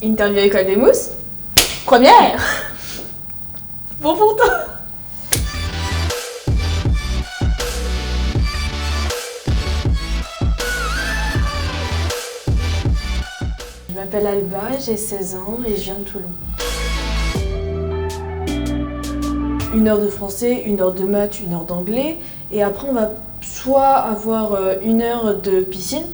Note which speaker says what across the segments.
Speaker 1: Interview École des Mousses. Première. Bon pour toi. Je m'appelle Alba, j'ai 16 ans et je viens de Toulon. 1 heure de français, 1 heure de maths, 1 heure d'anglais. Et après, on va soit avoir 1 heure de piscine,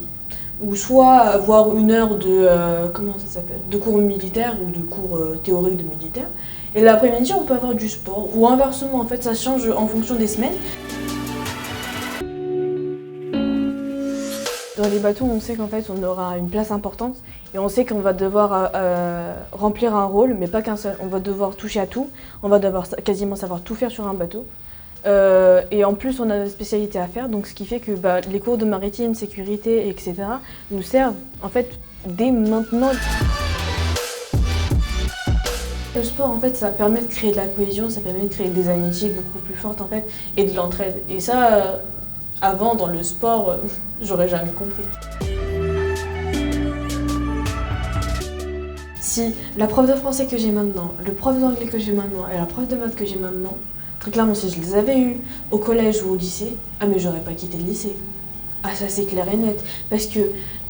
Speaker 1: ou soit avoir 1 heure de, comment ça s'appelle, de cours militaires ou de cours théoriques de militaire. Et l'après-midi, on peut avoir du sport. Ou inversement, en fait, ça change en fonction des semaines. Dans les bateaux, on sait qu'en fait, on aura une place importante et on sait qu'on va devoir remplir un rôle, mais pas qu'un seul. On va devoir toucher à tout, on va devoir quasiment savoir tout faire sur un bateau. Et en plus, on a des spécialités à faire, donc ce qui fait que les cours de maritime, sécurité, etc. nous servent en fait dès maintenant. Le sport, en fait, ça permet de créer de la cohésion, ça permet de créer des amitiés beaucoup plus fortes en fait, et de l'entraide. Et ça, avant, dans le sport, j'aurais jamais compris. Si la prof de français que j'ai maintenant, le prof d'anglais que j'ai maintenant et la prof de maths que j'ai maintenant, très clairement, si je les avais eus au collège ou au lycée, mais j'aurais pas quitté le lycée. Ah, ça c'est clair et net. Parce que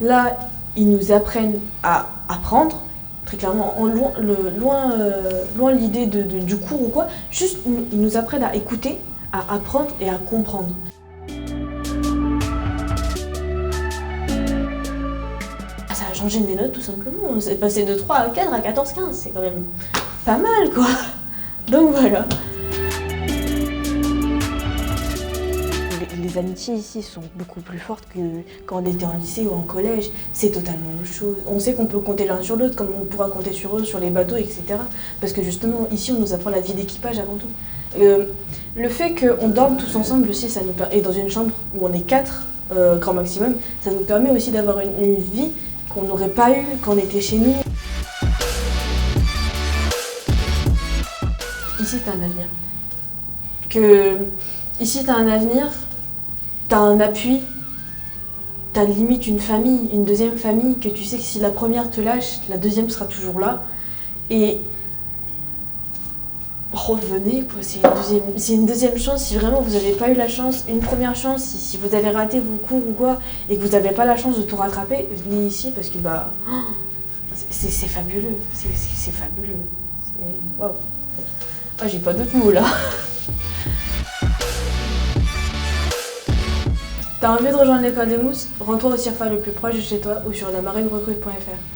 Speaker 1: là, ils nous apprennent à apprendre, très clairement, loin l'idée du cours ou quoi, juste ils nous apprennent à écouter, à apprendre et à comprendre. Ça a changé mes notes tout simplement, c'est passé de 3 à 4 à 14, 15, c'est quand même pas mal quoi. Donc voilà. Les amitiés ici sont beaucoup plus fortes que quand on était en lycée ou en collège, c'est totalement autre chose. On sait qu'on peut compter l'un sur l'autre comme on pourra compter sur eux, sur les bateaux, etc. Parce que justement ici on nous apprend la vie d'équipage avant tout. Le fait qu'on dorme tous ensemble aussi, ça nous et dans une chambre où on est 4 grand maximum, ça nous permet aussi d'avoir une vie qu'on n'aurait pas eu quand on était chez nous. Ici, t'as un avenir. Ici, t'as un avenir, t'as un appui, t'as limite une famille, une deuxième famille, que tu sais que si la première te lâche, la deuxième sera toujours là. Et revenez, quoi. C'est une deuxième chance si vraiment vous n'avez pas eu la chance, une première chance, si vous avez raté vos cours ou quoi, et que vous n'avez pas la chance de tout rattraper, venez ici parce que c'est fabuleux, c'est fabuleux. Waouh. Ah, j'ai pas d'autres mots là. T'as envie de rejoindre l'école des mousses? Rends-toi au CIRFA le plus proche de chez toi ou sur lamarinerecrute.fr.